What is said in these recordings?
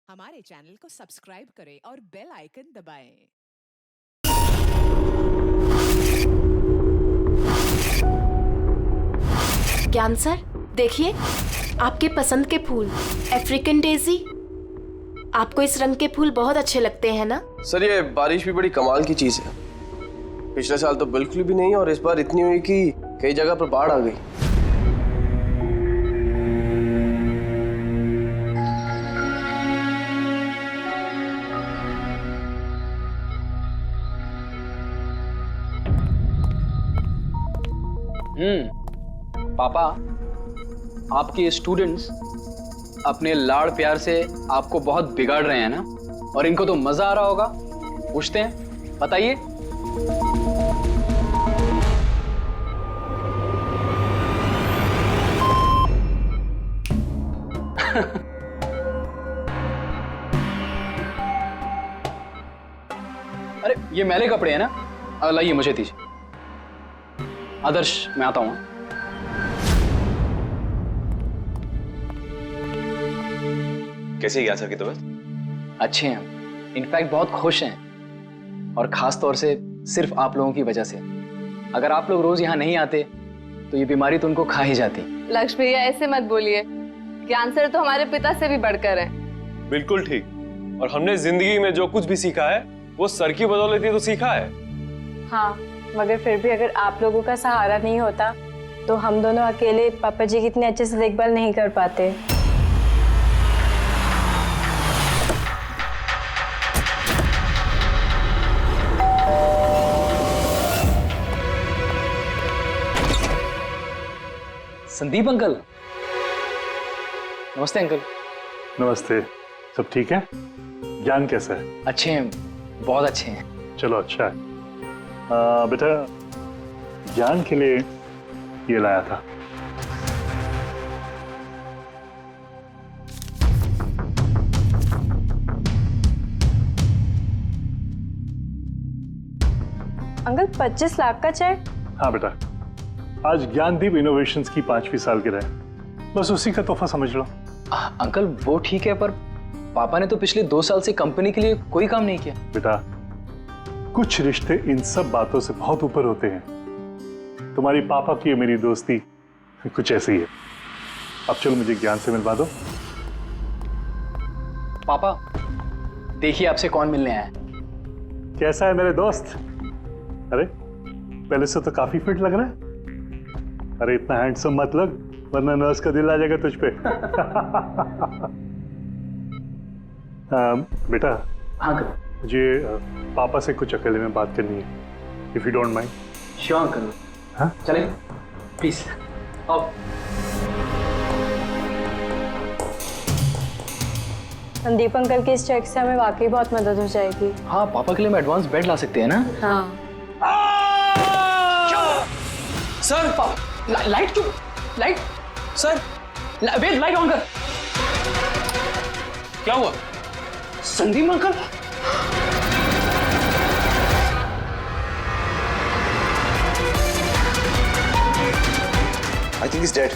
हमारे चैनल को सब्सक्राइब करें और बेल आइकन दबाएं। ज्ञान सर, देखिए आपके पसंद के फूल, अफ्रीकन डेजी। आपको इस रंग के फूल बहुत अच्छे लगते हैं ना? सर ये बारिश भी बड़ी कमाल की चीज है। पिछले साल तो बिल्कुल भी नहीं और इस बार इतनी हुई कि कई जगह पर बाढ़ आ गई। पापा, आपके स्टूडेंट्स अपने लाड़ प्यार से आपको बहुत बिगाड़ रहे हैं ना, और इनको तो मजा आ रहा होगा। पूछते हैं, बताइए। अरे ये मैले कपड़े हैं ना, लाइए मुझे दीजिए। आदर्श, मैं आता हूं। कैसी है ज्ञान सर की तबीयत? अच्छे हैं, इनफैक्ट बहुत खुश हैं, और खास तौर से सिर्फ आप लोगों की वजह से। अगर आप लोग रोज यहाँ नहीं आते तो ये बीमारी तो उनको खा ही जाती। लक्ष्मी भैया ऐसे मत बोलिए, ज्ञान सर तो हमारे पिता से भी बढ़कर हैं। बिल्कुल ठीक। और हमने जिंदगी में जो कुछ भी सीखा है वो सर की बदौलत ही तो सीखा है। हाँ, मगर फिर भी अगर आप लोगों का सहारा नहीं होता तो हम दोनों अकेले पापा जी की इतने अच्छे से देखभाल नहीं कर पाते। संदीप अंकल। नमस्ते अंकल। नमस्ते। सब ठीक है? ज्ञान कैसा है? अच्छे हैं, बहुत अच्छे हैं। चलो अच्छा है। बेटा, ज्ञान के लिए ये लाया था। अंकल 25 लाख का चेक? हाँ बेटा, आज ज्ञानदीप इनोवेशंस की 5वीं सालगिरह है, बस उसी का तोहफा समझ लो। अंकल वो ठीक है, पर पापा ने तो पिछले 2 साल से कंपनी के लिए कोई काम नहीं किया। बेटा, कुछ रिश्ते इन सब बातों से बहुत ऊपर होते हैं। तुम्हारी पापा की मेरी दोस्ती कुछ ऐसी ही है। अब चलो मुझे ज्ञान से मिलवा दो। पापा देखिए आपसे कौन मिलने आया है। कैसा है मेरे दोस्त? अरे पहले से तो काफी फिट लग रहा है। अरे इतना हैंडसम मत लग, वरना नर्स का दिल आ जाएगा तुझ पे। बेटा, हाँ अंकल। मुझे पापा से कुछ अकेले में बात करनी है, if you don't mind. Sure uncle. हाँ चलें प्लीज। आओ। संदीप अंकल के इस चेक से हमें वाकई बहुत मदद हो जाएगी। हाँ, पापा के लिए हम एडवांस बेड ला सकते हैं ना। हाँ सर, लाइट क्यों? Light sir, wait, light on कर। क्या हुआ? Sandeep uncle. I think is dead.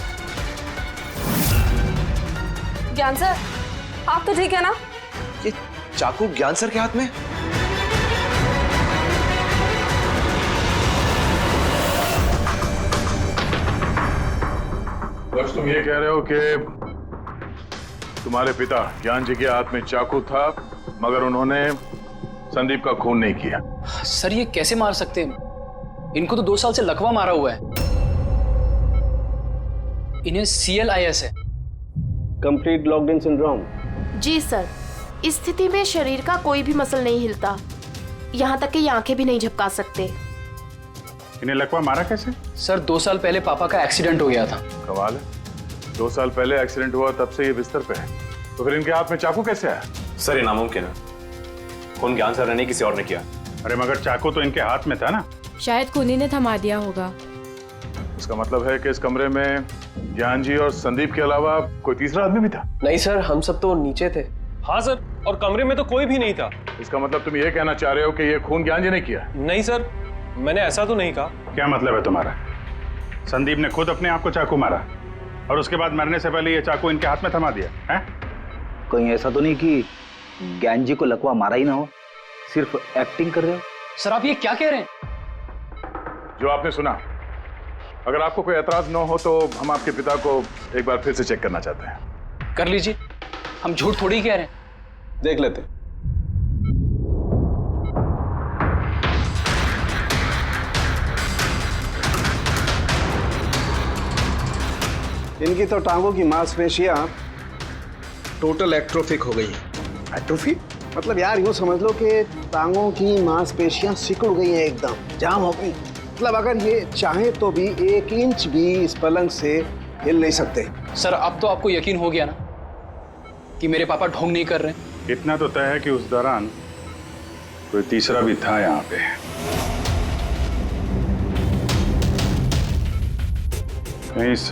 Gyan sir, आप तो ठीक है ना? ये चाकू ज्ञान सर के हाथ में? बस तुम ये कह रहे हो कि तुम्हारे पिता ज्ञान जी के हाथ में चाकू था, मगर उन्होंने संदीप का खून नहीं किया। सर ये कैसे मार सकते हैं? इनको तो 2 साल से लकवा मारा हुआ है। इन्हें CLIS है, कंप्लीट लॉक्ड इन सिंड्रोम। जी सर, इस स्थिति में शरीर का कोई भी मसल नहीं हिलता, यहाँ तक कि आंखें भी नहीं झपका सकते। इन्हें लकवा मारा कैसे? सर 2 साल पहले पापा का एक्सीडेंट हो गया था। कमाल है, 2 साल पहले एक्सीडेंट हुआ, तब से ये बिस्तर पे है, तो फिर इनके हाथ में चाकू कैसे आया? सर ये नामुमकिन है, खून ज्ञान सर ने नहीं किसी और ने किया। अरे मगर चाकू तो इनके हाथ में था ना। शायद खूनी ने थमा दिया होगा। इसका मतलब है कि इस कमरे में ज्ञान जी और संदीप के अलावा कोई तीसरा आदमी भी था? नहीं सर, हम सब तो नीचे थे। हाँ सर, और कमरे में तो कोई भी नहीं था। इसका मतलब तुम ये कहना चाह रहे हो कि ये खून ज्ञान जी ने किया? नहीं सर, मैंने ऐसा तो नहीं कहा। क्या मतलब है तुम्हारा? संदीप ने खुद अपने आप को चाकू मारा और उसके बाद मरने से पहले ये चाकू इनके हाथ में थमा दिया है? कहीं ऐसा तो नहीं कि ज्ञान जी को लकवा मारा ही ना हो, सिर्फ एक्टिंग कर रहे हो। सर आप ये क्या कह रहे हैं? जो आपने सुना, अगर आपको कोई एतराज न हो तो हम आपके पिता को एक बार फिर से चेक करना चाहते हैं। कर लीजिए, हम झूठ थोड़ी कह रहे हैं। देख लेते। इनकी तो टांगों की मांसपेशियां टोटल एट्रोफिक हो गई हैं। एट्रोफिक मतलब यार यूं समझ लो कि टांगों की मांसपेशियां सिकुड़ गई हैं, एकदम जाम हो गई। मतलब अगर ये चाहे तो भी 1 इंच भी इस पलंग से हिल नहीं सकते। सर अब तो आपको यकीन हो गया ना कि मेरे पापा ढोंग नहीं कर रहे हैं? इतना तो तय है कि उस दौरान कोई तीसरा भी था यहाँ पे। कहीं इस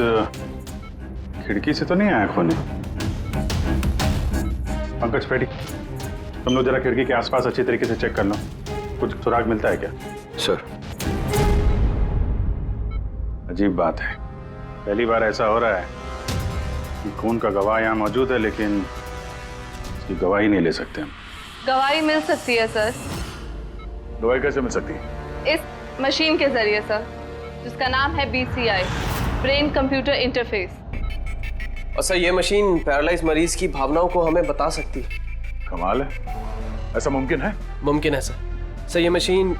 खिड़की से तो नहीं आया खून? पंकज पेटी, तुम लोग जरा खिड़की के आसपास अच्छी तरीके से चेक कर लो, कुछ सुराग मिलता है क्या? सर अजीब बात है, पहली बार ऐसा हो रहा है कि खून का गवाह यहाँ मौजूद है लेकिन इसकी गवाही नहीं ले सकते हम। गवाही मिल सकती है सर। गवाही कैसे मिल सकती है? इस मशीन के जरिए सर, जिसका नाम है BCI, ब्रेन कंप्यूटर इंटरफेस। और सर ये मशीन पैरालाइज मरीज की भावनाओं को हमें बता सकती है। कमाल है, ऐसा मुमकिन है? मुमकिन है सर। सर ये मशीन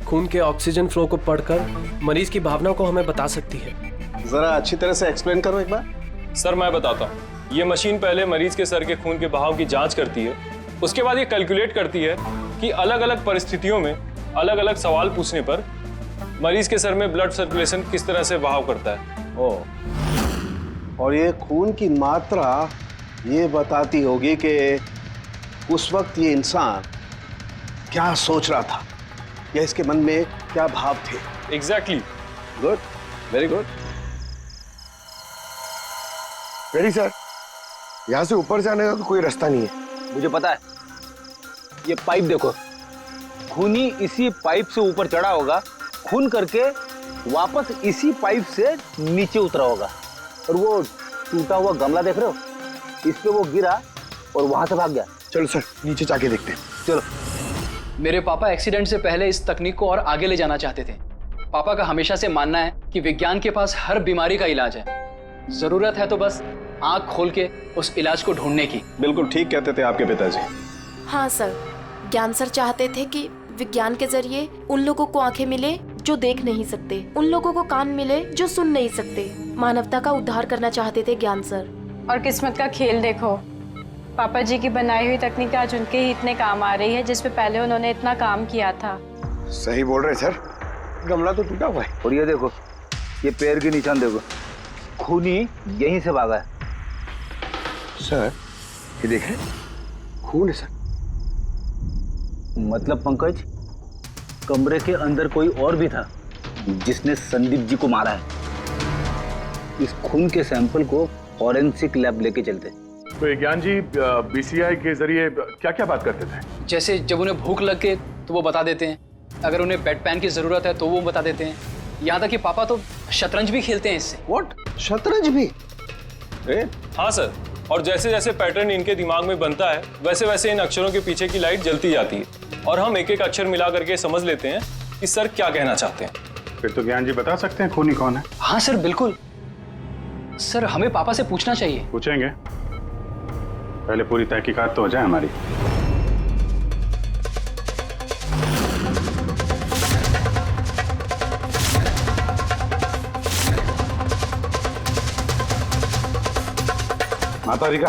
खून के ऑक्सीजन फ्लो को पढ़कर मरीज की भावनाओं को हमें बता सकती है। जरा अच्छी तरह से एक्सप्लेन करो एक बार। सर मैं बताता हूँ। ये मशीन पहले मरीज के सर के खून के बहाव की जांच करती है, उसके बाद ये कैलकुलेट करती है कि अलग अलग परिस्थितियों में अलग अलग सवाल पूछने पर मरीज के सर में ब्लड सर्कुलेशन किस तरह से बहाव करता है। और ये खून की मात्रा ये बताती होगी कि उस वक्त ये इंसान क्या सोच रहा था या इसके मन में क्या भाव थे। Exactly. Good, very good. Very sir, यहाँ से ऊपर जाने का कोई रास्ता नहीं है। मुझे पता है, ये पाइप देखो, खूनी इसी पाइप से ऊपर चढ़ा होगा, खून करके वापस इसी पाइप से नीचे उतरा होगा। और वो टूटा हुआ गमला देख रहे हो, इस पे वो गिरा और वहां से भाग गया। चलो सर नीचे जाके देखते हैं। चलो। मेरे पापा एक्सीडेंट से पहले इस तकनीक को और आगे ले जाना चाहते थे। पापा का हमेशा से मानना है कि विज्ञान के पास हर बीमारी का इलाज है, जरूरत है तो बस आंख खोल के उस इलाज को ढूंढने की। बिल्कुल ठीक कहते थे आपके पिताजी। हाँ सर, ज्ञान सर चाहते थे कि विज्ञान के जरिए उन लोगों को आंखें मिले जो देख नहीं सकते, उन लोगों को कान मिले जो सुन नहीं सकते। मानवता का उद्धार करना चाहते थे ज्ञान सर। और किस्मत का खेल देखो, पापा जी की बनाई हुई तकनीक आज उनके ही इतने काम आ रही है जिस पे पहले उन्होंने इतना काम किया था। सही बोल रहे सर, गमला तो टूटा हुआ है। और ये देखो, ये पैर के निशान देखो, खूनी यहीं से भागा है। सर ये देखें, खून है सर। मतलब पंकज, कमरे के अंदर कोई और भी था जिसने संदीप जी को मारा है। इस खून के सैंपल को फॉरेंसिक लैब लेके चलते। तो ज्ञान जी BCI के जरिए क्या क्या बात करते थे? जैसे जब उन्हें भूख लग के तो वो बता देते हैं, अगर उन्हें बेड पैन की जरूरत है तो वो बता देते हैं। यहाँ तक कि पापा तो शतरंज भी खेलते हैं इससे। व्हाट? शतरंज भी? हाँ सर, और जैसे जैसे पैटर्न इनके दिमाग में बनता है वैसे वैसे इन अक्षरों के पीछे की लाइट जलती जाती है और हम एक एक अक्षर मिला करके समझ लेते हैं कि सर क्या कहना चाहते हैं। फिर तो ज्ञान जी बता सकते हैं खूनी कौन है? हाँ सर बिल्कुल। सर हमें पापा से पूछना चाहिए। पूछेंगे, पहले पूरी तहकीकात तो हो जाए हमारी। माता रिका,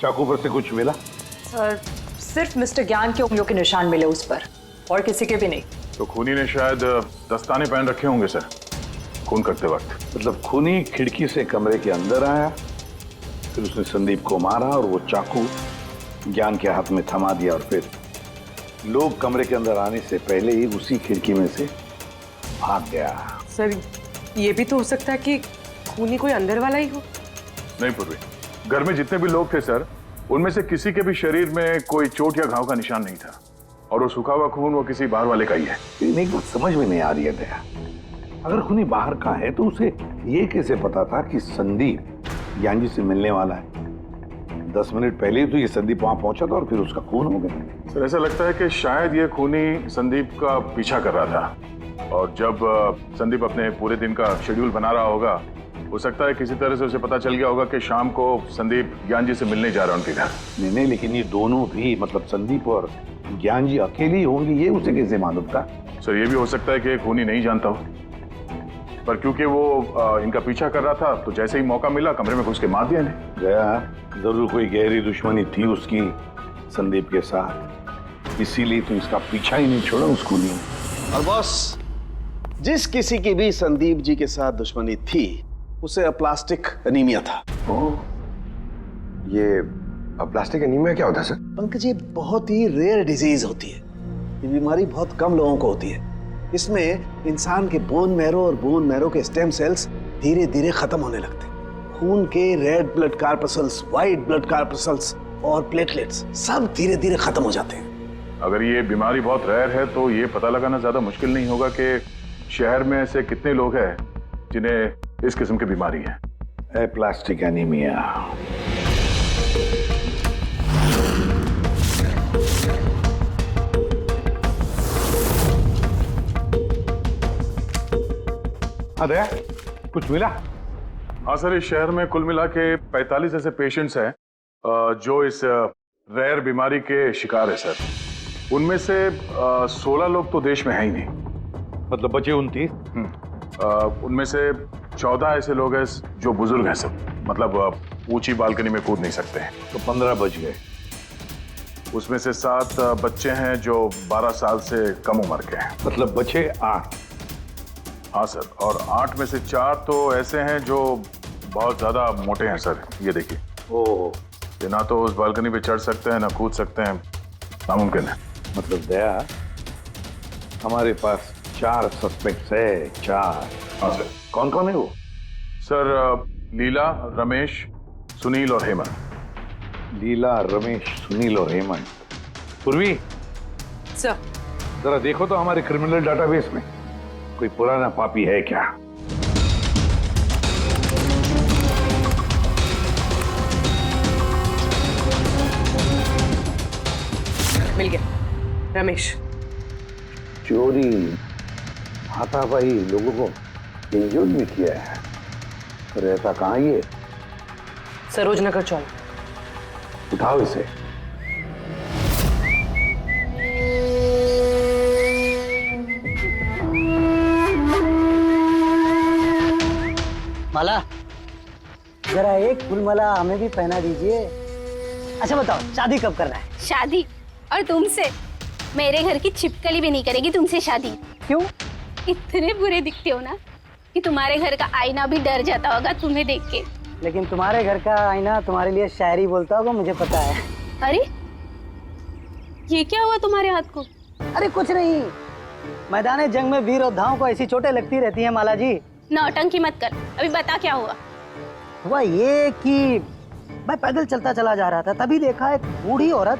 चाकू पर से कुछ मिला? सर सिर्फ मिस्टर ज्ञान के उंगलियों के निशान मिले उस पर, और किसी के भी नहीं। तो खूनी ने शायद दस्ताने पहन रखे होंगे सर खून करते वक्त। मतलब खूनी खिड़की से कमरे के अंदर आया, फिर उसने संदीप को मारा और वो चाकू ज्ञान के हाथ में थमा दिया और फिर लोग कमरे के अंदर आने से पहले ही उसी खिड़की में से भाग गया। सर ये भी तो हो सकता है कि खूनी कोई अंदर वाला ही हो। नहीं पूर्वी, घर में जितने भी लोग थे सर, उनमें से किसी के भी शरीर में कोई चोट या घाव का निशान नहीं था, और वो सूखा हुआ खून वो किसी बाहर वाले का ही है। एक बात समझ में नहीं आ रही है दया, अगर खूनी बाहर का है तो उसे ये कैसे पता था कि संदीप ज्ञान जी से मिलने वाला है? 10 मिनट पहले ही तो ये संदीप वहां पहुंचा था और फिर उसका खून हो गया। सर ऐसा लगता है कि शायद ये खूनी संदीप का पीछा कर रहा था और जब संदीप अपने पूरे दिन का शेड्यूल बना रहा होगा, हो सकता है किसी तरह से उसे पता चल गया होगा कि शाम को संदीप ज्ञान जी से मिलने जा रहा है उनके घर। नहीं, लेकिन ये दोनों भी, मतलब संदीप और ज्ञान जी अकेले ही होंगे, ये उसे कैसे मालूम था? सर ये भी हो सकता है कि खूनी नहीं जानता हो, पर क्योंकि वो इनका पीछा कर रहा था तो जैसे ही मौका मिला कमरे में घुस के मार दिया इन्हें। गया जरूर कोई गहरी दुश्मनी थी उसकी संदीप के साथ, इसीलिए तो इसका पीछा ही नहीं छोड़ा उस खूनी ने। और बॉस, जिस किसी की भी संदीप जी के साथ दुश्मनी थी उसे अप्लास्टिक एनीमिया था। ये अप्लास्टिक एनीमिया क्या होता है सर? पंकज, ये बहुत ही रेयर डिजीज होती है। ये बीमारी बहुत कम लोगों को होती है। इसमें इंसान के बोन मैरो और बोन मैरो के स्टेम सेल्स धीरे धीरे खत्म होने लगते हैं। खून के red blood corpuscles, white blood corpuscles और प्लेटलेट्स सब धीरे धीरे खत्म हो जाते हैं। अगर ये बीमारी बहुत रेयर है तो ये पता लगाना ज्यादा मुश्किल नहीं होगा कि शहर में ऐसे कितने लोग हैं जिन्हें इस किस्म की बीमारी है। Aplastic anaemia. अरे कुछ मिला? हाँ सर, इस शहर में कुल मिला के 45 ऐसे पेशेंट्स हैं जो इस रेयर बीमारी के शिकार है सर। उनमें से 16 लोग तो देश में है ही नहीं। मतलब बचे 29? उनमें से 14 ऐसे लोग हैं जो बुजुर्ग हैं सब, मतलब ऊंची बालकनी में कूद नहीं सकते हैं। तो 15 बच गए। उसमें से 7 बच्चे हैं जो 12 साल से कम उम्र के हैं। मतलब बचे 8। हाँ सर, और 8 में से 4 तो ऐसे हैं जो बहुत ज्यादा मोटे हैं सर। ये देखिए, ओह, ये ना तो उस बालकनी पे चढ़ सकते हैं ना कूद सकते हैं, नामुमकिन है। मतलब दया, हमारे पास 4 सस्पेक्ट्स है। 4? हाँ सर। कौन कौन है वो? सर लीला, रमेश, सुनील और हेमंत। लीला, रमेश, सुनील और हेमंत। पूर्वी सर, जरा देखो तो हमारे क्रिमिनल डाटाबेस में कोई पुराना पापी है क्या? मिल गया, रमेश। चोरी, हाथापाई, लोगों को इंजोर भी किया है। पर ऐसा कहाँ ये? सरोज नगर चौक। उठाओ इसे। माला, जरा एक फूल माला हमें भी पहना दीजिए। अच्छा बताओ, शादी कब करना है? शादी? और तुमसे? मेरे घर की छिपकली भी नहीं करेगी तुमसे शादी। क्यों? इतने बुरे दिखते हो ना कि तुम्हारे घर का आईना भी डर जाता होगा तुम्हें देख के। लेकिन तुम्हारे घर का आईना तुम्हारे लिए शायरी बोलता होगा, मुझे पता है। अरे ये क्या हुआ तुम्हारे हाथ को? अरे कुछ नहीं, मैदान जंग में वीर योद्धाओं को ऐसी चोटें लगती रहती हैं माला जी। नौटंकी मत कर, अभी बता क्या हुआ। हुआ ये कि मैं पैदल चलता चला जा रहा था, तभी देखा एक बूढ़ी औरत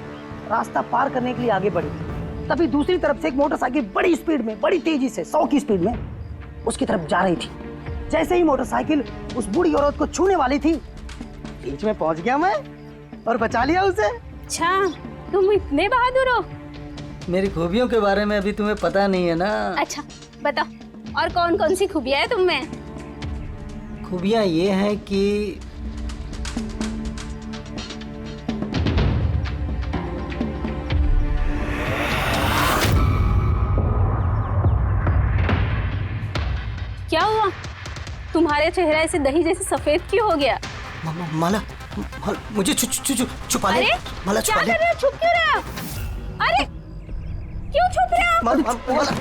रास्ता पार करने के लिए आगे बढ़ी। तभी दूसरी तरफ से एक मोटरसाइकिल बड़ी स्पीड में, बड़ी तेजी से 100 की स्पीड में उसकी तरफ जा रही थी। जैसे ही मोटरसाइकिल उस बूढ़ी औरत को छूने वाली थी, बीच में पहुंच गया मैं और बचा लिया उसे। अच्छा, तुम इतने बहादुर हो। मेरी खूबियों के बारे में अभी तुम्हें पता नहीं है ना। अच्छा बताओ, और कौन कौन सी खूबियां है तुम में? खूबियां ये हैं कि क्या हुआ? तुम्हारे चेहरा ऐसे दही जैसे सफेद क्यों हो गया? माला, मुझे छुपा ले। अरे माला, क्या कर रहे हो? छुप क्यों रहे हो? अरे क्यों छुप रहे हो? माला,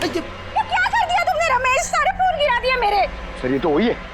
ये क्या कर दिया तुमने रमेश? सारे फूल गिरा दिए मेरे। सर ये तो वही है।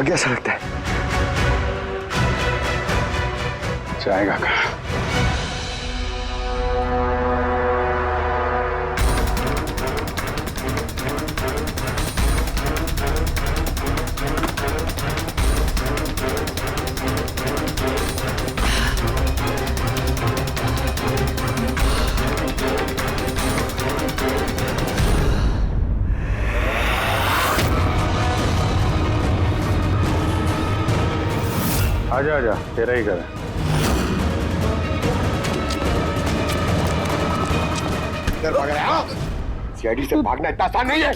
कैसा लगता है? जाएगा कहाँ? आजा आजा, तेरा ही घर है। इधर भाग रहा है? सीआईडी से भागना इतना आसान नहीं है।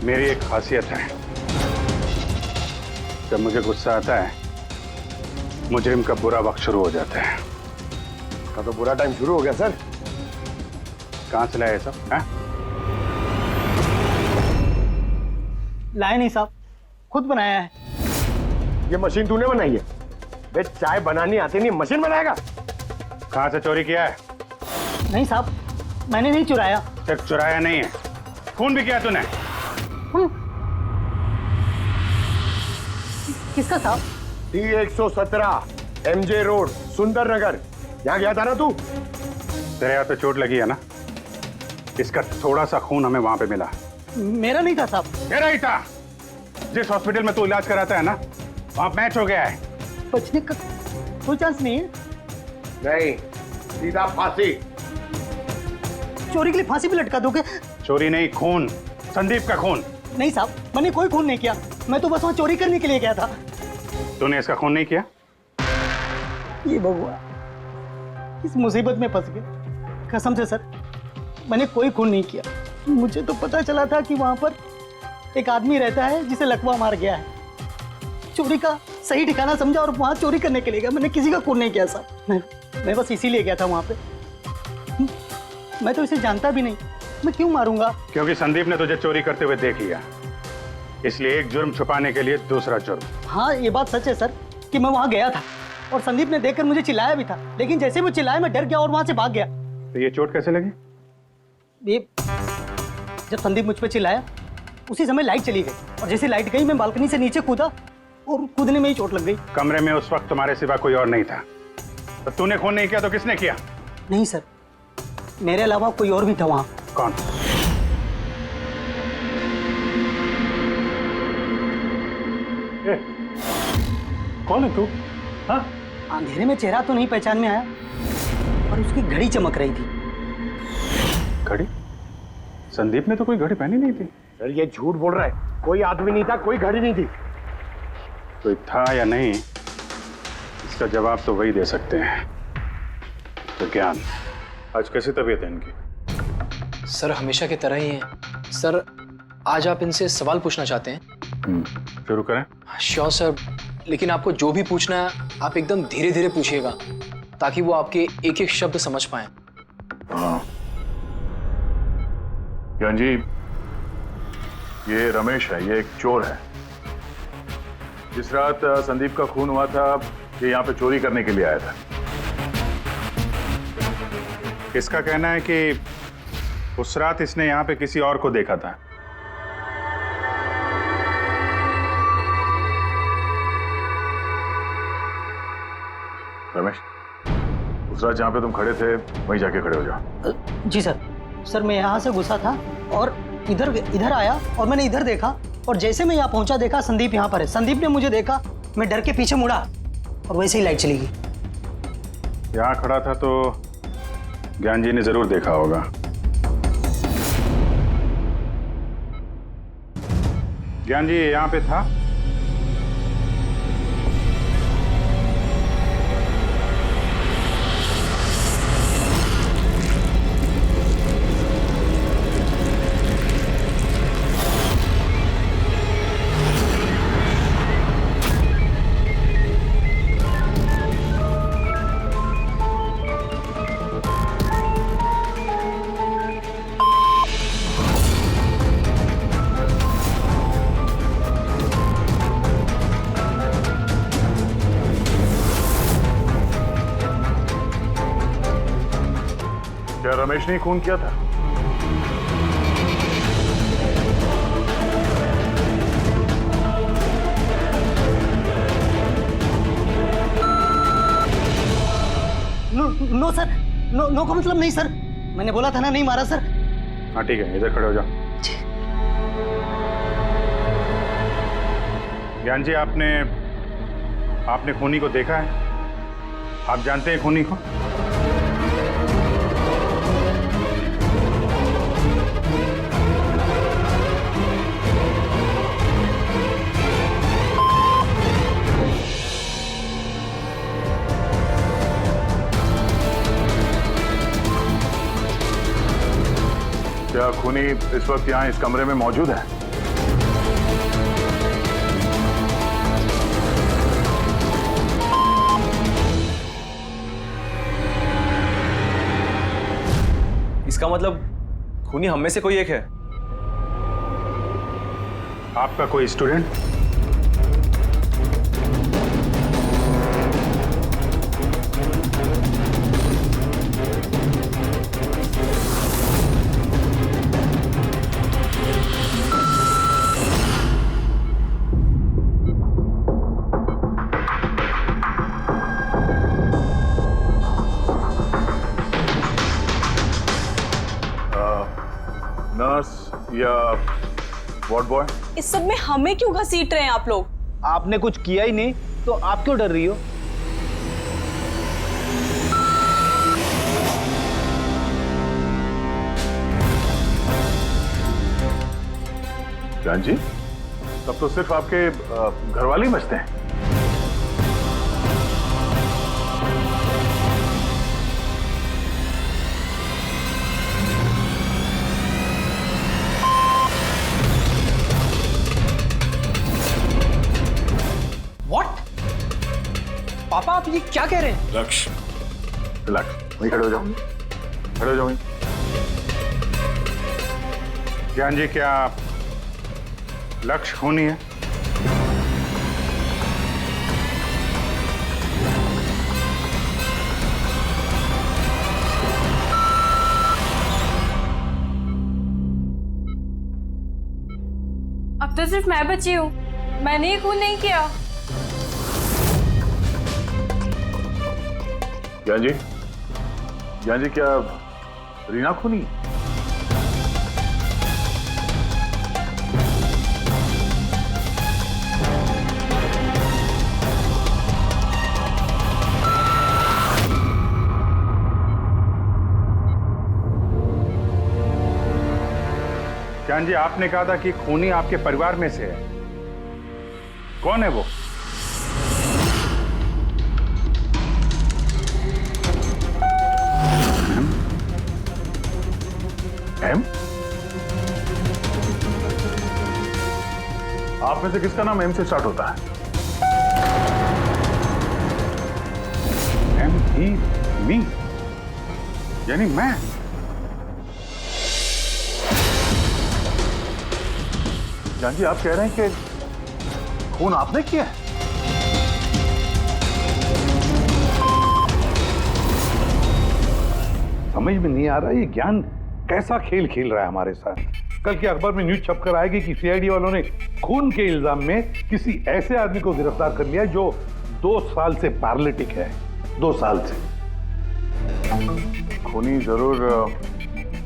मेरी एक खासियत है, जब मुझे गुस्सा आता है मुजरिम का बुरा वक्त शुरू हो जाता है। का तो बुरा टाइम शुरू हो गया सर। कहाँ से लाया ये सब? हैं? लाए नहीं साहब, खुद बनाया है। ये मशीन तूने बनाई है? बे चाय बनानी आती नहीं, मशीन बनाएगा? कहाँ से चोरी किया है? नहीं साहब, मैंने नहीं चुराया। सिर्फ चुराया नहीं है, खून भी किया तूने। किसका साहब? T117 MJ रोड सुंदर नगर, यहाँ गया था ना तू? तेरे हाथ पे चोट लगी है ना, इसका थोड़ा सा खून हमें वहां पे मिला। मेरा नहीं था साहब। मेरा ही था। जिस हॉस्पिटल में तू इलाज कराता है ना, वहां मैच हो गया है। बचने का कोई चांस नहीं है। नहीं, सीधा फांसी। चोरी के लिए फांसी भी लटका दोगे? चोरी नहीं, खून, संदीप का खून। नहीं साहब, मैंने कोई खून नहीं किया, मैं तो बस वहां चोरी करने के लिए गया था। तूने इसका खून नहीं किया? ये भगवान, इस मुसीबत में फंस गए। कसम से सर, मैंने कोई खून नहीं किया। मुझे तो पता चला था कि वहां पर एक आदमी रहता है जिसे लकवा मार गया है। चोरी का सही ठिकाना समझा और वहां चोरी करने के लिए गया। मैंने किसी का खून नहीं किया साहब, मैं बस इसीलिए गया था वहां पे। मैं तो इसे जानता भी नहीं, मैं क्यों मारूंगा? क्योंकि संदीप ने तुझे चोरी करते हुए देख लिया, इसलिए एक जुर्म छुपाने के लिए दूसरा जुर्म। हाँ, ये बात सच है सर कि मैं वहां गया था और संदीप ने देखकर मुझे चिल्लाया भी था, लेकिन जैसे वो चिल्लाया मैं डर गया और वहां से भाग गया। तो ये चोट कैसे लगी? ये जब संदीप मुझ पे चिल्लाया उसी समय लाइट चली गई और जैसे लाइट गई मैं बालकनी से नीचे कूदा और कूदने में ही चोट लग गई। कमरे में उस वक्त तुम्हारे सिवा कोई और नहीं था, तो तूने खून नहीं किया तो किसने किया? नहीं सर, मेरे अलावा कोई और भी था वहां। कौन? कौन है तू? हाँ? अंधेरे में चेहरा तो नहीं पहचान में आया, पर उसकी घड़ी चमक रही थी। घड़ी? संदीप ने तो कोई घड़ी पहनी नहीं थी। सर ये झूठ बोल रहा है, कोई आदमी नहीं था, कोई घड़ी नहीं थी। कोई था या नहीं, इसका जवाब तो वही दे सकते हैं। तो ज्ञान, आज कैसी तबीयत है इनकी? सर हमेशा की तरह ही है। सर आज आप इनसे सवाल पूछना चाहते हैं? शुरू करें? श्योर सर, लेकिन आपको जो भी पूछना है आप एकदम धीरे धीरे पूछिएगा ताकि वो आपके एक एक शब्द समझ पाए। हाँ ज्ञान जी, ये रमेश है, ये एक चोर है। जिस रात संदीप का खून हुआ था ये यहाँ पे चोरी करने के लिए आया था। इसका कहना है कि उस रात इसने यहाँ पे किसी और को देखा था। रमेश, उस रात जहाँ पे तुम खड़े थे वहीं जाके खड़े हो जाओ। जी सर, मैं यहाँ से घुसा था और इधर आया और मैंने इधर देखा और जैसे मैं यहाँ पहुंचा देखा संदीप यहाँ पर है। संदीप ने मुझे देखा, मैं डर के पीछे मुड़ा और वैसे ही लाइट चली गई। यहाँ खड़ा था तो ज्ञान जी ने जरूर देखा होगा। ज्ञान जी यहाँ पे था? क्या रमेश ने खून किया था? नो का मतलब नहीं सर, मैंने बोला था ना नहीं मारा सर। हाँ ठीक है, इधर खड़े हो जाओ। ज्ञान जी, आपने खूनी को देखा है? आप जानते हैं खूनी को? क्या खूनी इस वक्त यहाँ इस कमरे में मौजूद है? इसका मतलब खूनी हम में से कोई एक है। आपका कोई स्टूडेंट? नर्स या वार्ड बॉय? इस सब में हमें क्यों घसीट रहे हैं आप लोग? आपने कुछ किया ही नहीं तो आप क्यों डर रही हो? जान जी, तब तो सिर्फ आपके घर वाले ही बचते हैं। पापा आप ये क्या कह रहे हैं? लक्ष्य, रिलैक्स, वहीं खड़े हो जाओ, खड़े हो जाओ वहीं। ज्ञान जी, क्या लक्ष्य खूनी है? अब तो सिर्फ मैं बची हूँ, मैंने ये खून नहीं किया। ज्ञान जी क्या रीना खूनी? ज्ञान जी, आपने कहा था कि खूनी आपके परिवार में से है। कौन है वो? एम? आप में से किसका नाम एम से स्टार्ट होता है? एम ही मी, यानी मैं। जान जी, आप कह रहे हैं कि खून आपने किया है? समझ में नहीं आ रहा ये ज्ञान कैसा खेल खेल रहा है हमारे साथ। कल के अखबार में न्यूज छपकर आएगी कि सीआईडी वालों ने खून के इल्जाम में किसी ऐसे आदमी को गिरफ्तार कर लिया जो 2 साल से पैरालिटिक है। 2 साल से। खूनी जरूर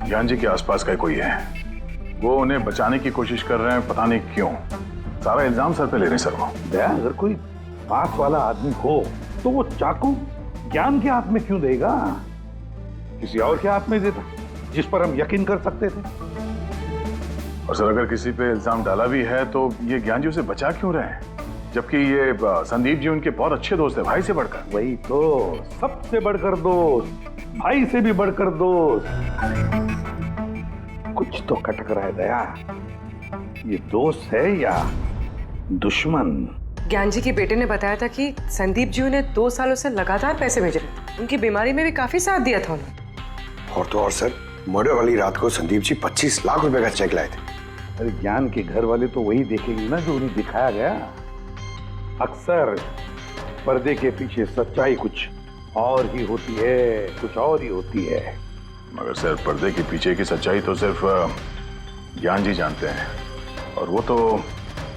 ज्ञान जी के आसपास का कोई है। वो उन्हें बचाने की कोशिश कर रहे हैं, पता नहीं क्यों। सारा इल्जाम सर पे ले रहे सर वो। दया, अगर कोई पास वाला आदमी हो तो वो चाकू ज्ञान के हाथ में क्यों देगा? किसी और के हाथ में देता जिस पर हम यकीन कर सकते थे। और सर, अगर किसी पे इल्जाम डाला भी है तो ये ज्ञान जी उसे बचा क्यों रहे हैं, जबकि ये संदीप जी उनके बहुत अच्छे दोस्त है, भाई से बढ़कर। वही तो, सबसे बढ़कर दोस्त, भाई से भी बढ़कर दोस्त। कुछ तो खटक रहा है दया। ये दोस्त है या दुश्मन? ज्ञान जी के बेटे ने बताया था कि संदीप जी उन्हें 2 सालों से लगातार पैसे भेज रहे थे। उनकी बीमारी में भी काफी साथ दिया था उन्होंने। और तो और सर, मर्डर वाली रात को संदीप जी 25 लाख रुपए का चेक लाए थे। अरे ज्ञान के घर वाले तो वही देखेंगे ना जो उन्हें दिखाया गया। अक्सर पर्दे के पीछे सच्चाई कुछ और ही होती है, कुछ और ही होती है। मगर सर, पर्दे के पीछे की सच्चाई तो सिर्फ ज्ञान जी जानते हैं, और वो तो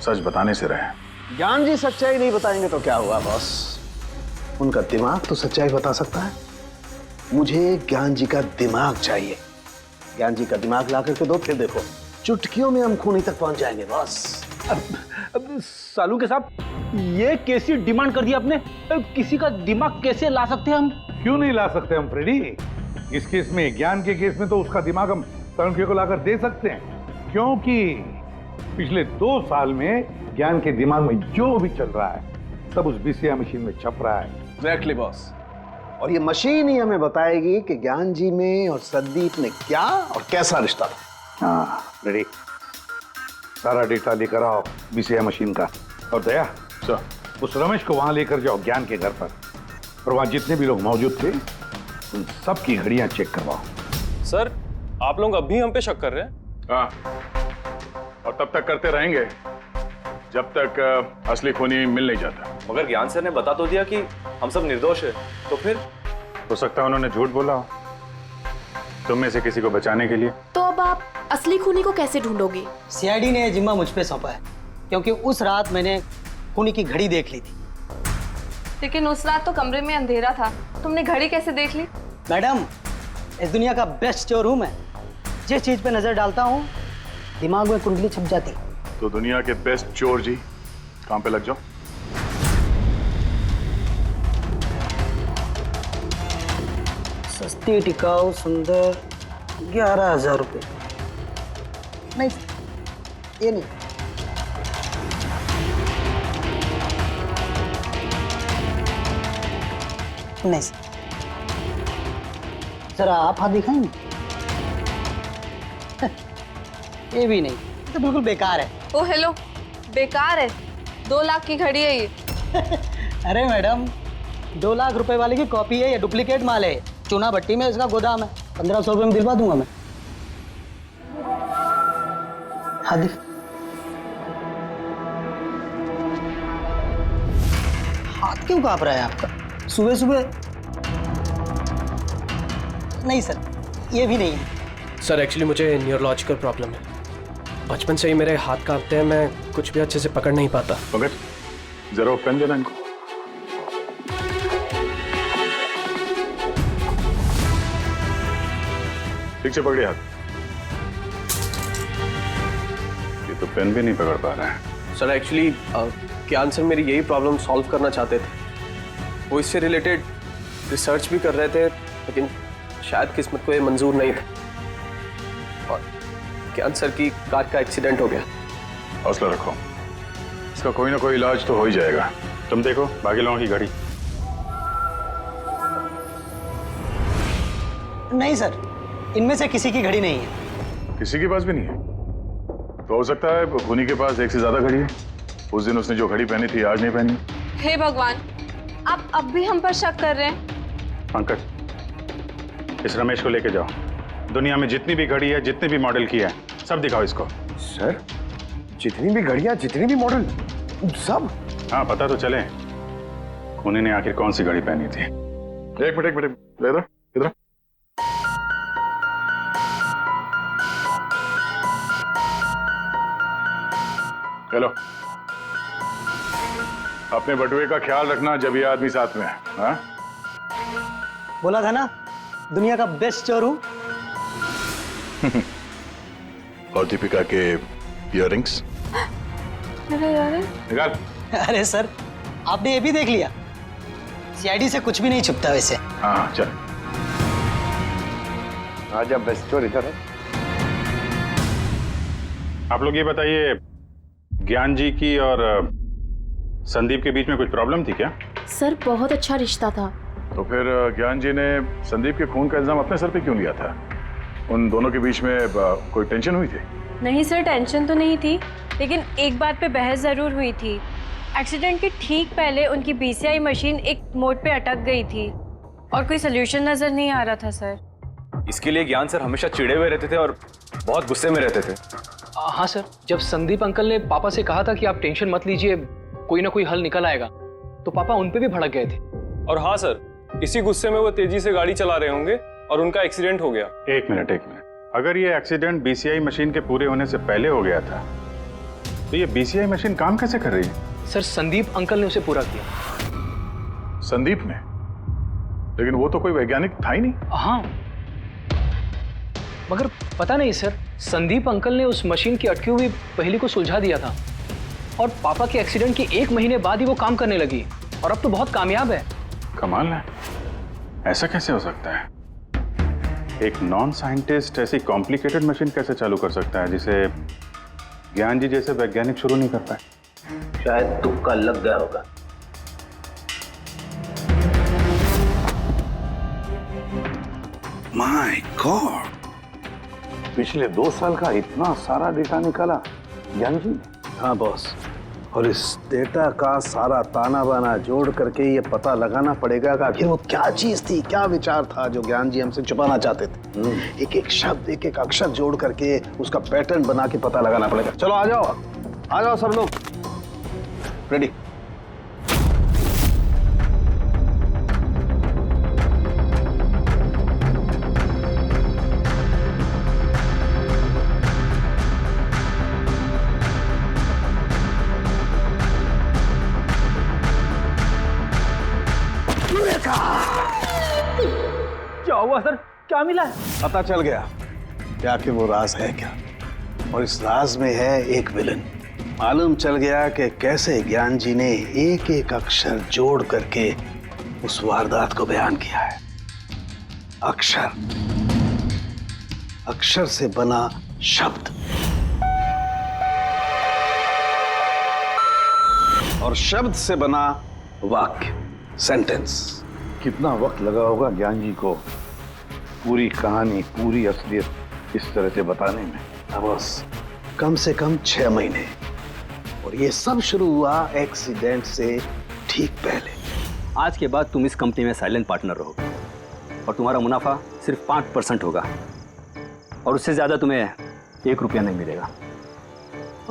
सच बताने से रहे। ज्ञान जी सच्चाई नहीं बताएंगे तो क्या हुआ बॉस? उनका दिमाग तो सच्चाई बता सकता है। मुझे ज्ञान जी का दिमाग चाहिए। ज्ञान जी का दिमाग ला करके दो, फिर देखो चुटकियों में हम खूनी तक पहुंच जाएंगे बॉस। अब सालू के साहब, ये कैसी डिमांड कर दी आपने? किसी का दिमाग कैसे ला सकते हैं हम? क्यों नहीं ला सकते हम फ्रेडी? इस केस में, ज्ञान के केस में तो उसका दिमाग हम तनुखे को लाकर दे सकते हैं, क्योंकि पिछले 2 साल में ज्ञान के दिमाग में जो भी चल रहा है सब उस बीसीआई मशीन में छप रहा है। Exactly boss. और ये मशीन ही हमें बताएगी कि ज्ञान जी में और संदीप में क्या और कैसा रिश्ता था। हाँ रेडी, सारा डेटा लेकर आओ बीसीआई मशीन का। और दया सर, उस रमेश को वहां लेकर जाओ ज्ञान के घर पर, और वहां जितने भी लोग मौजूद थे उन सब की घड़ियां चेक करवाओ। सर, आप लोग अब भी हम पे शक कर रहे हैं? हाँ, और तब तक करते रहेंगे जब तक असली खूनी मिल नहीं जाता। मगर ज्ञान सर ने बता तो दिया कि हम सब निर्दोष है, तो फिर? हो सकता है उन्होंने झूठ बोला हो तुम में से किसी को बचाने के लिए। तो अब आप असली खूनी को कैसे ढूंढोगे? सीआईडी ने जिम्मा मुझ पे सौंपा है, क्योंकि उस रात मैंने खूनी की घड़ी देख ली थी। लेकिन उस रात तो कमरे में अंधेरा था, तुमने घड़ी कैसे देख ली? मैडम, इस दुनिया का बेस्ट चोर हूं मैं। जिस चीज पे नजर डालता हूं दिमाग में कुंडली छप जाती। तो दुनिया के बेस्ट चोर जी, काम पे लग जाओ। सस्ती, टिकाऊ, सुंदर, 11,000 रुपये। नहीं, ये नहीं। नहीं जरा आप हाथ दिखाएंगे? ये भी नहीं, तो बिल्कुल बेकार है। ओ हेलो, बेकार है? 2 लाख की घड़ी है ये। अरे मैडम, 2 लाख रुपए वाले की कॉपी है, ये डुप्लीकेट माल है। चूना भट्टी में इसका गोदाम है, 1500 रुपये में दिलवा दूंगा मैं। हाँ दिख। हाथ क्यों कांप रहा है आपका सुबह सुबह? नहीं सर, ये भी नहीं है। सर एक्चुअली मुझे न्यूरोलॉजिकल प्रॉब्लम है, बचपन से ही मेरे हाथ कांपते हैं, मैं कुछ भी अच्छे से पकड़ नहीं पाता। मगर जरा पेन देना इनको। ठीक से पकड़िए हाथ। ये तो पेन भी नहीं पकड़ पा रहा है। सर एक्चुअली ज्ञान सर मेरी यही प्रॉब्लम सॉल्व करना चाहते थे। वो इससे रिलेटेड रिसर्च भी कर रहे थे, लेकिन शायद किस्मत को ये मंजूर नहीं था और ज्ञान सर की कार का एक्सीडेंट हो गया। हौसला रखो, इसका कोई ना कोई इलाज तो हो ही जाएगा। तुम देखो बाकी लोगों की घड़ी। नहीं सर, इनमें से किसी की घड़ी नहीं है। किसी के पास भी नहीं है? तो हो सकता है खूनी के पास एक से ज्यादा घड़ी है। उस दिन उसने जो घड़ी पहनी थी आज नहीं पहनी। हे भगवान, आप अब भी हम पर शक कर रहे हैं? पंकज, इस रमेश को लेके जाओ। दुनिया में जितनी भी घड़ी है, जितने भी मॉडल की है, सब दिखाओ इसको। सर, जितनी भी घड़ियां, जितनी भी मॉडल, सब? हाँ, पता तो चले खूनी ने आखिर कौन सी घड़ी पहनी थी। एक मिनट इधर इधर। चलो, अपने बटुए का ख्याल रखना जब ये आदमी साथ में है। हाँ? बोला था ना, दुनिया का बेस्ट चोर हूं। और दीपिका के इयररिंग्स निकाल। अरे सर, आपने ये भी देख लिया? सीआईडी से कुछ भी नहीं छुपता वैसे। हाँ चल। आज अब बेस्ट चोर इधर है। आप लोग ये बताइए, ज्ञान जी की और संदीप के बीच में कुछ प्रॉब्लम थी क्या? सर बहुत अच्छा रिश्ता था। तो फिर ज्ञान जी ने संदीप के खून का इल्जाम अपने सर पे क्यों लिया था? उन दोनों के बीच में कोई टेंशन हुई थी? नहीं सर, टेंशन तो नहीं थी, लेकिन एक बात पे बहस जरूर हुई थी। एक्सीडेंट के ठीक पहले उनकी बीसीआई मशीन एक मोड़ पे अटक गई थी और कोई सोल्यूशन नजर नहीं आ रहा था सर। इसके लिए ज्ञान सर हमेशा चिढ़े हुए रहते थे और बहुत गुस्से में रहते थे। हाँ सर, जब संदीप अंकल ने पापा से कहा था कि आप टेंशन मत लीजिए, कोई ना कोई हल निकल आएगा, तो पापा उन पे भी भड़क गए थे। और हाँ सर, इसी गुस्से में वो तेजी से गाड़ी चला रहे होंगे और उनका एक्सीडेंट हो गया। एक मिनट। अगर ये एक्सीडेंट बीसीआई मशीन के पूरे होने से पहले हो गया था, तो ये बीसीआई मशीन काम कैसे कर रही है? सर संदीप अंकल ने उसे पूरा किया। संदीप ने? लेकिन वो तो कोई वैज्ञानिक था ही नहीं। हाँ, मगर पता नहीं सर, संदीप अंकल ने उस मशीन की अटकी हुई पहेली को सुलझा दिया था और पापा के एक्सीडेंट के 1 महीने बाद ही वो काम करने लगी और अब तो बहुत कामयाब है। कमाल है, ऐसा कैसे हो सकता है? एक नॉन साइंटिस्ट ऐसी कॉम्प्लिकेटेड मशीन कैसे चालू कर सकता है जिसे ज्ञान जी जैसे वैज्ञानिक शुरू नहीं कर पाए? शायद तुक्का लग गया होगा। माय गॉड, पिछले 2 साल का इतना सारा डेटा निकाला ज्ञान जी ने। हाँ बॉस, और इस डेटा का सारा ताना बाना जोड़ करके ये पता लगाना पड़ेगा कि आखिर वो क्या चीज थी, क्या विचार था जो ज्ञान जी हमसे छुपाना चाहते थे। एक एक शब्द, एक एक अक्षर जोड़ करके उसका पैटर्न बना के पता लगाना पड़ेगा। चलो आ जाओ सब लोग, रेडी। क्या हुआ सर, क्या मिला? पता चल गया कि आखिर वो राज है क्या, और इस राज में है एक विलन। मालूम चल गया कि कैसे ज्ञान जी ने एक एक अक्षर जोड़ करके उस वारदात को बयान किया है। अक्षर से बना शब्द और शब्द से बना वाक्य, सेंटेंस। कितना वक्त लगा होगा ज्ञान जी को पूरी कहानी, पूरी असलियत इस तरह से बताने में? बस कम से कम 6 महीने, और ये सब शुरू हुआ एक्सीडेंट से ठीक पहले। आज के बाद तुम इस कंपनी में साइलेंट पार्टनर रहोगे और तुम्हारा मुनाफा सिर्फ 5% होगा और उससे ज्यादा तुम्हें 1 रुपया नहीं मिलेगा।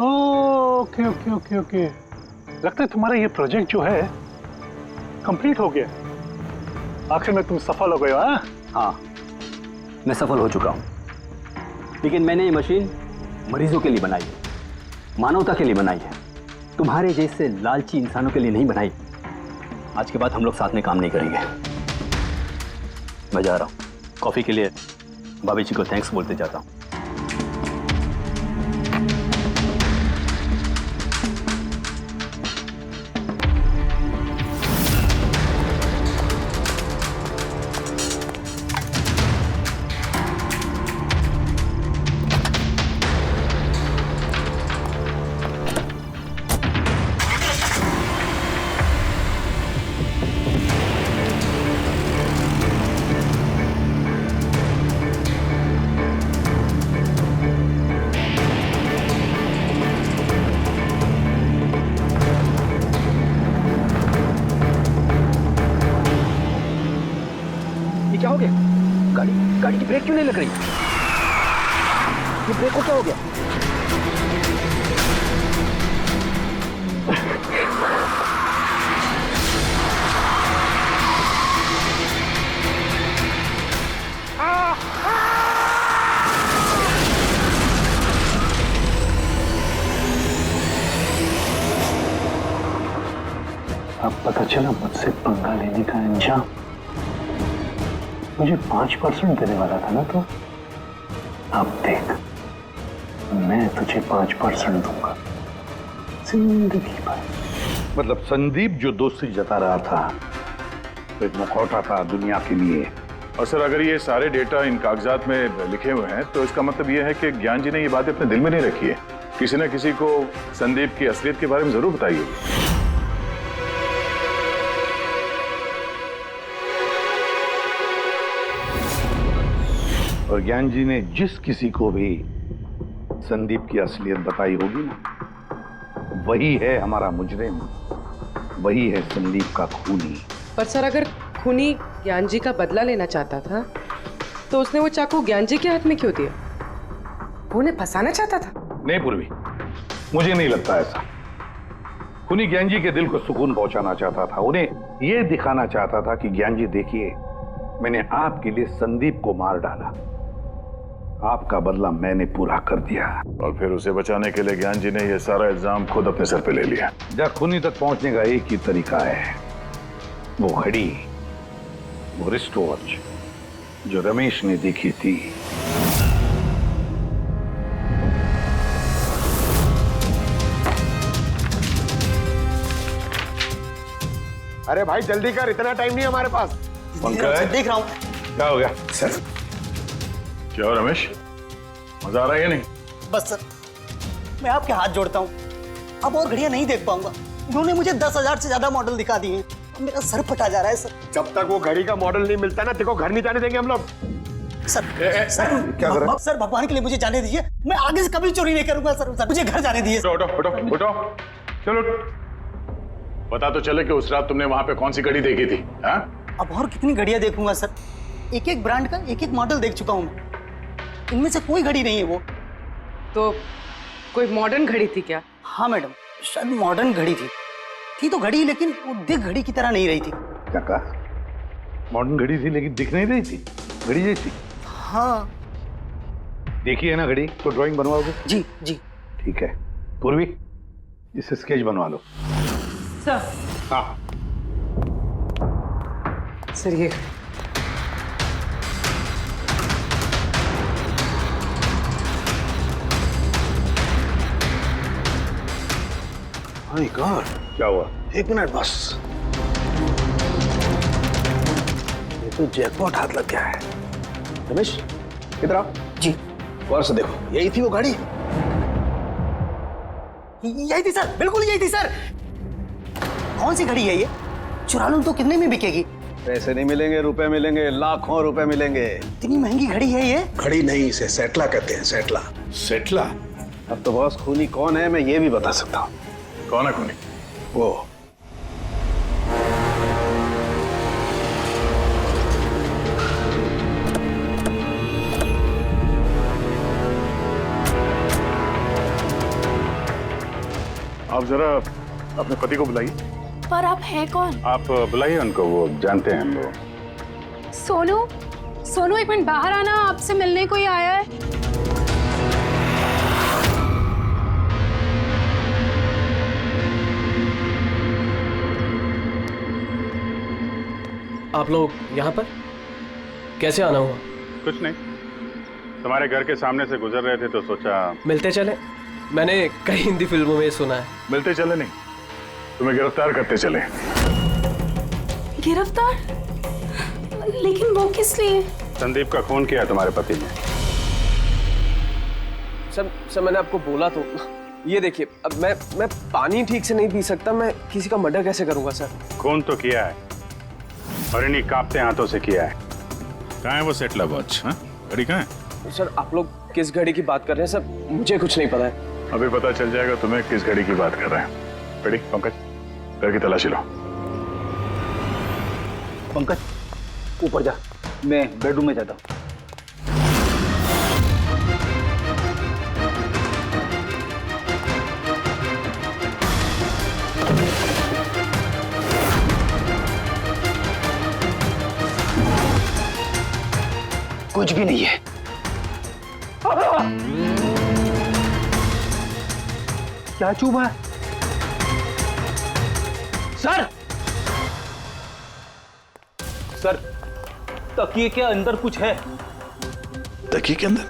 ओके ओके ओके ओके, लगता है तुम्हारा ये प्रोजेक्ट जो है कंप्लीट हो गया। आखिर में तुम सफल हो गए हो। हाँ, मैं सफल हो चुका हूँ, लेकिन मैंने ये मशीन मरीजों के लिए बनाई है, मानवता के लिए बनाई है, तुम्हारे जैसे लालची इंसानों के लिए नहीं बनाई। आज के बाद हम लोग साथ में काम नहीं करेंगे। मैं जा रहा हूँ, कॉफी के लिए भाभी जी को थैंक्स बोलते जाता हूँ। क्या हो गया? गाड़ी की ब्रेक क्यों नहीं लग रही? ये ब्रेक को क्या हो गया? अब पता चला मुझसे पंगा लेने का अंजाम। मुझे 5% देने वाला था ना तो, अब देख मैं तुझे 5% दूंगा जिंदगी भर। मतलब संदीप जो दोस्ती जता रहा था तो एक मुखौटा था दुनिया के लिए। और सर अगर ये सारे डेटा इन कागजात में लिखे हुए हैं तो इसका मतलब ये है कि ज्ञान जी ने ये बात अपने दिल में नहीं रखी है। किसी न किसी को संदीप की असलियत के बारे में जरूर बताई होगी। और ज्ञान जी ने जिस किसी को भी संदीप की असलियत बताई होगी ना, वही है हमारा मुजरिम, वही है संदीप का खूनी। पर सर अगर खूनी ज्ञान जी का बदला लेना चाहता था तो उसने वो चाकू ज्ञान जी के हाथ में क्यों दिया? वो उन्हें फंसाना चाहता था? नहीं पूर्वी, मुझे नहीं लगता ऐसा। खूनी ज्ञान जी के दिल को सुकून पहुंचाना चाहता था, उन्हें यह दिखाना चाहता था कि ज्ञान जी देखिए, मैंने आपके लिए संदीप को मार डाला, आपका बदला मैंने पूरा कर दिया। और फिर उसे बचाने के लिए ज्ञान जी ने यह सारा इल्जाम खुद अपने सर पे ले लिया। जब खूनी तक पहुंचने का एक ही तरीका है, वो घड़ी वो रिस्ट वॉच जो रमेश ने देखी थी। अरे भाई जल्दी कर, इतना टाइम नहीं हमारे पास। पंकज देख रहा हूँ। क्या हो गया सर? क्या हो रमेश, मजा आ रहा है या नहीं? बस सर, मैं आपके हाथ जोड़ता हूँ, अब और घड़ियां नहीं देख पाऊंगा। इन्होंने मुझे 10,000 से ज्यादा मॉडल दिखा दिए हैं, मेरा सर फटा जा रहा है सर। जब तक वो घड़ी का मॉडल नहीं मिलता ना, देखो घर नहीं जाने देंगे हम लोग। सर क्या कर रहा है? सर भगवान के लिए मुझे जाने दीजिए, मैं आगे से कभी चोरी नहीं करूंगा सर, मुझे घर जाने दीजिए। उठो उठो उठो उठो, चलो पता तो चले कि उस रात तुमने वहां पे कौन सी घड़ी देखी थी। हाँ? अब और कितनी घड़ियां देखूंगा सर, एक एक ब्रांड का एक एक मॉडल देख चुका हूँ मैं, इनमें से कोई घड़ी नहीं है वो। तो कोई मॉडर्न घड़ी थी क्या? हाँ मैडम, शायद मॉडर्न घड़ी थी तो घड़ी, लेकिन वो दिख घड़ी की तरह नहीं रही थी। क्या कहा? मॉडर्न घड़ी थी लेकिन दिख नहीं रही थी, घड़ी जैसी। हाँ देखी है ना घड़ी, तो ड्राइंग बनवाओगे? जी जी ठीक है। पूर्वी, इसे स्केच बनवा लो। सर। हाँ सर ये माय गॉड, क्या हुआ? एक मिनट बस, ये तो जैकपॉट हाथ लग गया है। रमेश इधर आओ। जी। गौर से देखो, यही थी वो गाड़ी। यही थी सर, बिल्कुल यही थी सर। कौन सी घड़ी है ये? चुरा लूं तो कितने में बिकेगी? पैसे नहीं मिलेंगे, रुपए मिलेंगे, लाखों रुपए मिलेंगे। इतनी महंगी घड़ी है ये? घड़ी नहीं, इसे सेटला कहते हैं, सेटला। सेटला? अब तो बॉस खूनी कौन है मैं ये भी बता सकता हूँ। कौन है खूनी? वो आप जरा अपने पति को बुलाइए। पर आप हैं कौन? आप बुलाइए उनको, वो जानते हैं हम लोग। सोनू, सोनू एक मिनट बाहर आना, आपसे मिलने कोई आया है। आप लोग यहाँ पर कैसे आना हुआ? कुछ नहीं, तुम्हारे घर के सामने से गुजर रहे थे तो सोचा मिलते चले। मैंने कई हिंदी फिल्मों में सुना है। मिलते चले नहीं, तुम्हें गिरफ्तार करते चले। गिरफ्तार? लेकिन वो किस लिए? संदीप का खून किया तुम्हारे पति ने। सर मैंने आपको बोला तो, ये देखिए, अब मैं पानी ठीक से नहीं पी सकता, मैं किसी का मर्डर कैसे करूंगा सर? खून तो किया है और इन्हीं कांपते हाथों से किया है। कहाँ है वो सेटला वॉच? घड़ी कहाँ है? सर आप लोग किस घड़ी की बात कर रहे हैं सर? मुझे कुछ नहीं पता है। अभी पता चल जाएगा तुम्हें किस घड़ी की बात कर रहे हैं। रेडी पंकज, घर की तलाशी लो। पंकज ऊपर जा, मैं बेडरूम में जाता हूँ। कुछ भी नहीं है। क्या चुभा है? सर, सर तकिए के अंदर कुछ है। तकिए के अंदर?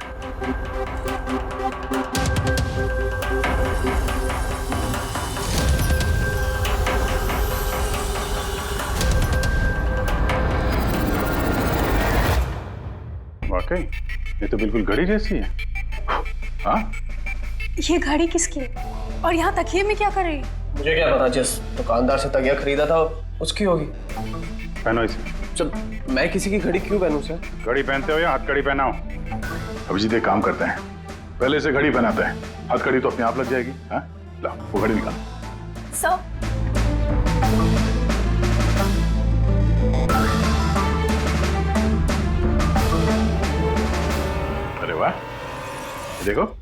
वाकई ये तो बिल्कुल घड़ी जैसी है। हाँ, ये घड़ी किसकी है? और यहाँ तकिए में क्या कर रही है? मुझे क्या पता, जिस दुकानदार से तकिया खरीदा था उसकी होगी। पहनो इसे। सर मैं किसी की घड़ी क्यों पहनूं सर? घड़ी पहनते हो या हथकड़ी पहनाओ? अभिजीत एक काम करते हैं, पहले से घड़ी पहनाते हैं, हथकड़ी तो अपने आप लग जाएगी। हाँ, ला वो घड़ी निकाल। सर अरे वाह, देखो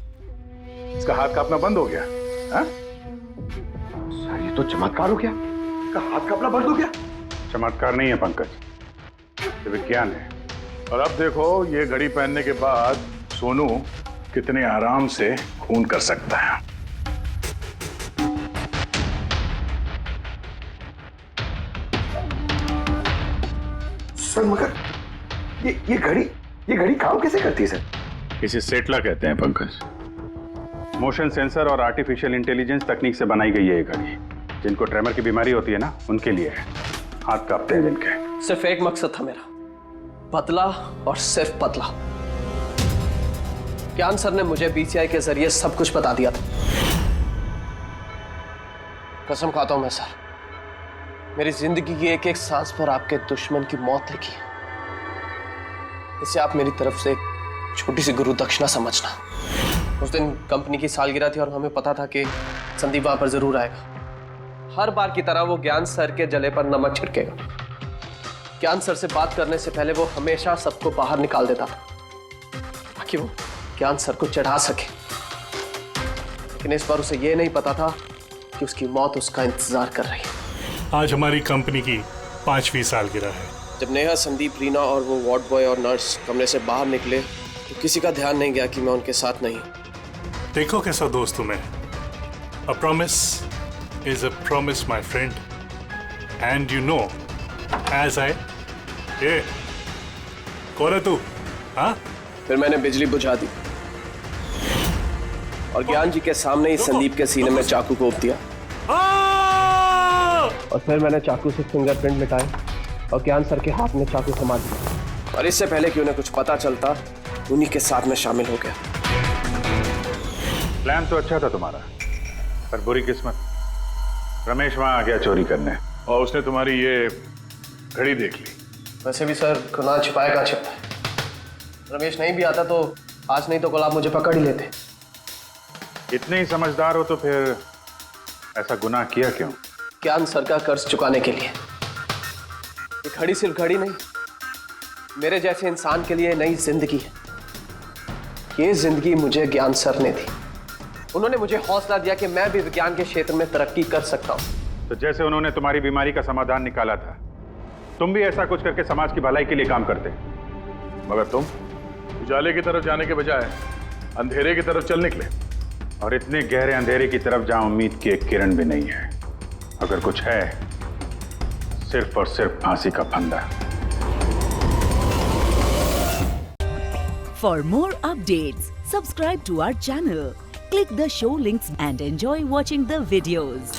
इसका हाथ कांपना बंद हो गया। हाँ? सर ये तो चमत्कार हो गया, इसका हाथ कांपना बंद हो गया। चमत्कार नहीं है पंकज, ये विज्ञान है। और अब देखो ये घड़ी पहनने के बाद सोनू कितने आराम से खून कर सकता है। सर मगर ये घड़ी काम कैसे करती है सर? इसे सेटला कहते हैं पंकज। मोशन सेंसर और आर्टिफिशियल इंटेलिजेंस तकनीक से बनाई गई है ये घड़ी। जिनको ट्रेमर की बीमारी होती है ना, उनके लिए है। हाथ कांपते हैं जिनके। सिर्फ एक मकसद था मेरा, पतला और सिर्फ पतला। ज्ञान सर ने मुझे बीसीआई के जरिए सब कुछ बता दिया था। कसम खाता हूं मैं सर, मेरी जिंदगी की एक एक सांस पर आपके दुश्मन की मौत लिखी है। इसे आप मेरी तरफ से एक छोटी सी गुरु दक्षिणा समझना। उस दिन कंपनी की सालगिरह थी और हमें पता था कि संदीप वहां पर जरूर आएगा। हर बार की तरह वो ज्ञान सर के जले पर नमक छिड़केगा। ज्ञान सर से बात करने से पहले वो हमेशा सबको बाहर निकाल देता था ताकि वो ज्ञान सर को चढ़ा सके। लेकिन इस बार उसे ये नहीं पता था कि उसकी मौत उसका इंतजार कर रही है। आज हमारी कंपनी की 5वीं सालगिरह है। जब नेहा, संदीप, रीना और वो वार्ड बॉय और नर्स कमरे से बाहर निकले तो किसी का ध्यान नहीं गया कि मैं उनके साथ नहीं। देखो कैसा दोस्त हूं मैं। A promise is a promise, my friend. And you know, as I... कौन है तू? हाँ? फिर मैंने बिजली बुझा दी और ज्ञान जी के सामने ही संदीप के सीने में चाकू घोंप दिया। और फिर मैंने चाकू से फिंगरप्रिंट मिटाए और ज्ञान सर के हाथ में चाकू थमा दिया। और इससे पहले कि उन्हें कुछ पता चलता, उन्हीं के साथ में शामिल हो गया। प्लान तो अच्छा था तुम्हारा, पर बुरी किस्मत, रमेश वहां आ गया चोरी करने और उसने तुम्हारी ये घड़ी देख ली। वैसे भी सर, गुनाह छिपाया कहाँ छिपता है। रमेश नहीं भी आता तो आज नहीं तो कल आप मुझे पकड़ ही लेते। इतने ही समझदार हो तो फिर ऐसा गुनाह किया क्यों? ज्ञान सर का कर्ज चुकाने के लिए। ये घड़ी सिर्फ घड़ी नहीं, मेरे जैसे इंसान के लिए नई जिंदगी है। ये जिंदगी मुझे ज्ञान सर ने दी। उन्होंने मुझे हौसला दिया कि मैं भी विज्ञान के क्षेत्र में तरक्की कर सकता हूं। तो जैसे उन्होंने तुम्हारी बीमारी का समाधान निकाला था, तुम भी ऐसा कुछ करके समाज की भलाई के लिए काम करते। मगर तुम उजाले की तरफ जाने के बजाय अंधेरे की तरफ चल निकले, और इतने गहरे अंधेरे की तरफ जहां उम्मीद की एक किरण भी नहीं है। अगर कुछ है, सिर्फ और सिर्फ फांसी का फंदा। For more updates, subscribe to our channel, click the show links and enjoy watching the videos.